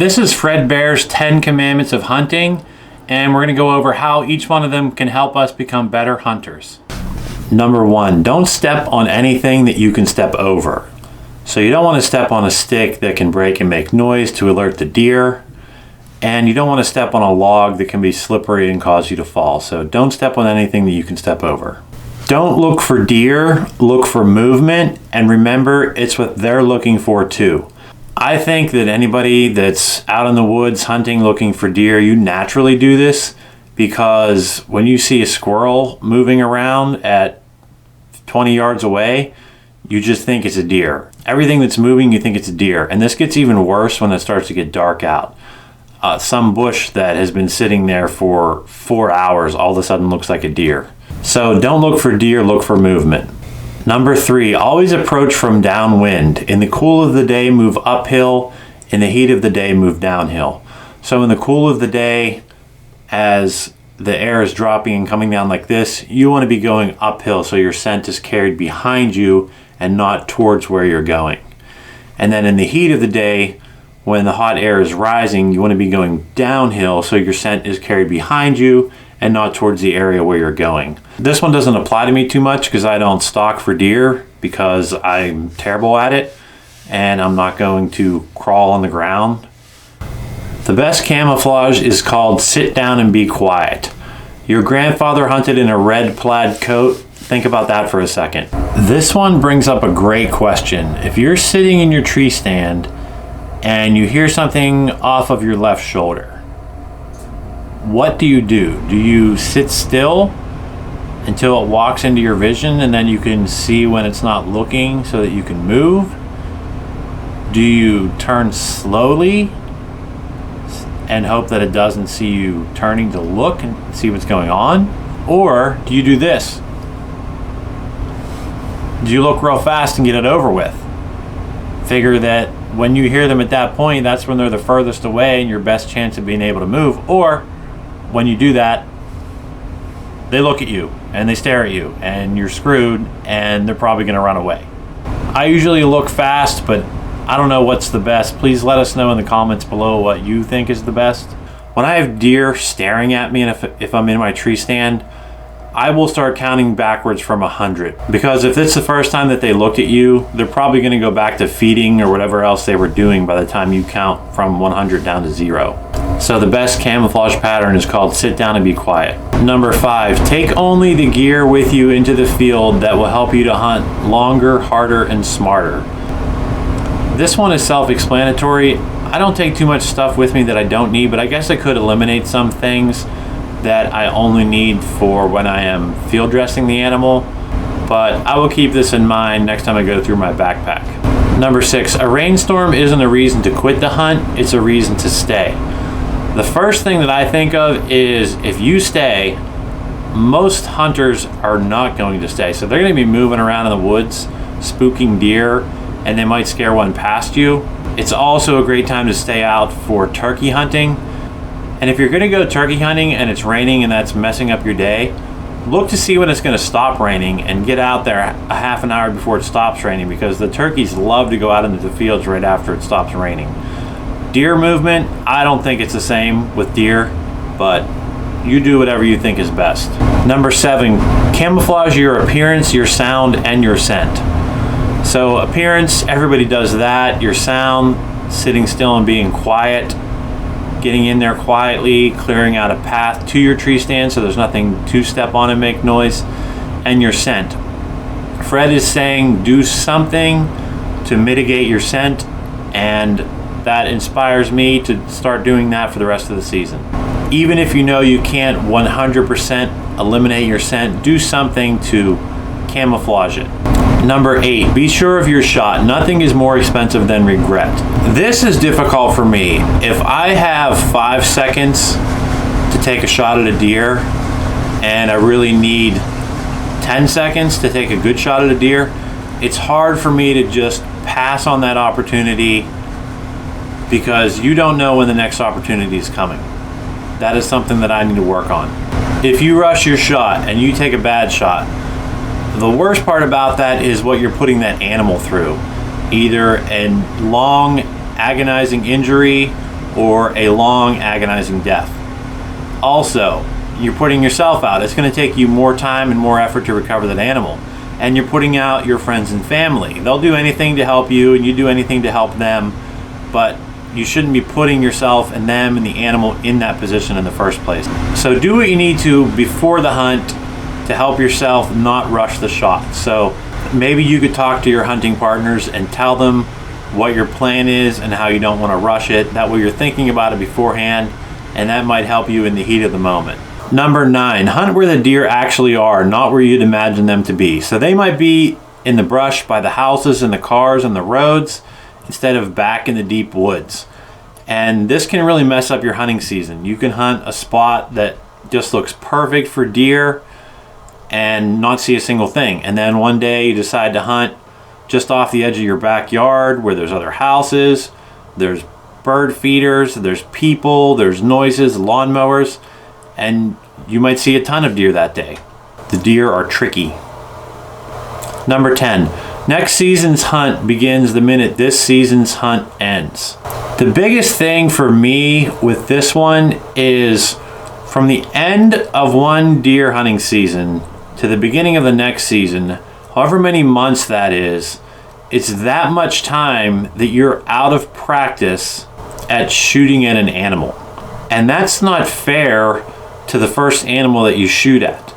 This is Fred Bear's 10 Commandments of Hunting, and we're going to go over how each one of them can help us become better hunters. Number 1, don't step on anything that you can step over. So you don't want to step on a stick that can break and make noise to alert the deer, and you don't want to step on a log that can be slippery and cause you to fall. So don't step on anything that you can step over. Don't look for deer, look for movement, and remember it's what they're looking for too. I think that anybody that's out in the woods hunting looking for deer, you naturally do this, because when you see a squirrel moving around at 20 yards away, you just think it's a deer. Everything that's moving, you think it's a deer. And this gets even worse when it starts to get dark out. Some bush that has been sitting there for 4 hours all of a sudden looks like a deer. So don't look for deer, look for movement. Number 3, always approach from downwind. In the cool of the day, move uphill. In the heat of the day, move downhill. So in the cool of the day, as the air is dropping and coming down like this, you want to be going uphill so your scent is carried behind you and not towards where you're going. And then in the heat of the day, when the hot air is rising, you want to be going downhill so your scent is carried behind you and not towards the area where you're going. This one doesn't apply to me too much because I don't stalk for deer because I'm terrible at it and I'm not going to crawl on the ground. The best camouflage is called sit down and be quiet. Your grandfather hunted in a red plaid coat. Think about that for a second. This one brings up a great question. If you're sitting in your tree stand and you hear something off of your left shoulder, what do you do? Do you sit still until it walks into your vision and then you can see when it's not looking so that you can move? Do you turn slowly and hope that it doesn't see you turning to look and see what's going on? Or do you do this? Do you look real fast and get it over with? Figure that when you hear them at that point, that's when they're the furthest away and your best chance of being able to move. Or when you do that, they look at you and they stare at you and you're screwed and they're probably going to run away. I usually look fast, but I don't know what's the best. Please let us know in the comments below what you think is the best. When I have deer staring at me and if I'm in my tree stand, I will start counting backwards from 100. Because if it's the first time that they looked at you, they're probably going to go back to feeding or whatever else they were doing by the time you count from 100 down to 0. So the best camouflage pattern is called sit down and be quiet. Number 5, take only the gear with you into the field that will help you to hunt longer, harder, and smarter. This one is self-explanatory. I don't take too much stuff with me that I don't need, but I guess I could eliminate some things that I only need for when I am field dressing the animal, but I will keep this in mind next time I go through my backpack. Number 6, a rainstorm isn't a reason to quit the hunt, it's a reason to stay. The first thing that I think of is if you stay, most hunters are not going to stay. So they're going to be moving around in the woods, spooking deer, and they might scare one past you. It's also a great time to stay out for turkey hunting. And if you're going to go turkey hunting and it's raining and that's messing up your day, look to see when it's going to stop raining and get out there a half an hour before it stops raining, because the turkeys love to go out into the fields right after it stops raining. Deer movement, I don't think it's the same with deer, but you do whatever you think is best. Number 7, camouflage your appearance, your sound, and your scent. So appearance, everybody does that. Your sound, sitting still and being quiet, getting in there quietly, clearing out a path to your tree stand so there's nothing to step on and make noise, and your scent. Fred is saying do something to mitigate your scent, and that inspires me to start doing that for the rest of the season. Even if you know you can't 100% eliminate your scent, do something to camouflage it. Number 8, be sure of your shot. Nothing is more expensive than regret. This is difficult for me. If I have 5 seconds to take a shot at a deer and I really need 10 seconds to take a good shot at a deer, it's hard for me to just pass on that opportunity because you don't know when the next opportunity is coming. That is something that I need to work on. If you rush your shot and you take a bad shot, the worst part about that is what you're putting that animal through. Either a long, agonizing injury or a long agonizing death. Also, you're putting yourself out. It's going to take you more time and more effort to recover that animal. And you're putting out your friends and family. They'll do anything to help you, and you do anything to help them, but you shouldn't be putting yourself and them and the animal in that position in the first place. So do what you need to before the hunt to help yourself not rush the shot. So maybe you could talk to your hunting partners and tell them what your plan is and how you don't want to rush it. That way you're thinking about it beforehand, and that might help you in the heat of the moment. Number 9, hunt where the deer actually are, not where you'd imagine them to be. So they might be in the brush by the houses and the cars and the roads instead of back in the deep woods. And this can really mess up your hunting season. You can hunt a spot that just looks perfect for deer and not see a single thing. And then one day you decide to hunt just off the edge of your backyard where there's other houses, there's bird feeders, there's people, there's noises, lawnmowers, and you might see a ton of deer that day. The deer are tricky. Number 10, next season's hunt begins the minute this season's hunt ends. The biggest thing for me with this one is from the end of one deer hunting season to the beginning of the next season, however many months that is, it's that much time that you're out of practice at shooting at an animal. And that's not fair to the first animal that you shoot at.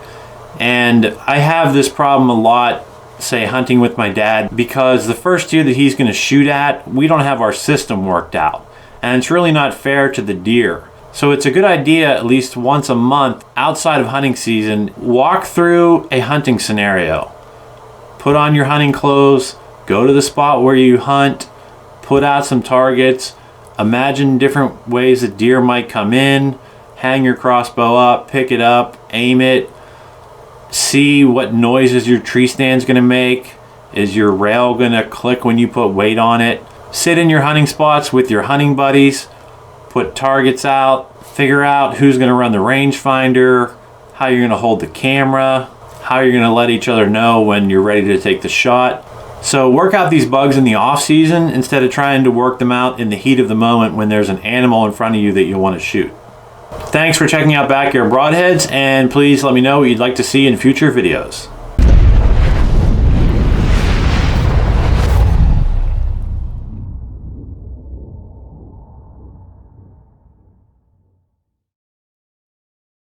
And I have this problem a lot, say hunting with my dad, because the first deer that he's going to shoot at, we don't have our system worked out. And it's really not fair to the deer. So it's a good idea at least once a month outside of hunting season, walk through a hunting scenario. Put on your hunting clothes, go to the spot where you hunt, put out some targets, imagine different ways that deer might come in, hang your crossbow up, pick it up, aim it, see what noises your tree stand's gonna make. Is your rail gonna click when you put weight on it? Sit in your hunting spots with your hunting buddies, put targets out, figure out who's gonna run the rangefinder, how you're gonna hold the camera, how you're gonna let each other know when you're ready to take the shot. So work out these bugs in the off season instead of trying to work them out in the heat of the moment when there's an animal in front of you that you want to shoot. Thanks for checking out Backyard Broadheads, and please let me know what you'd like to see in future videos.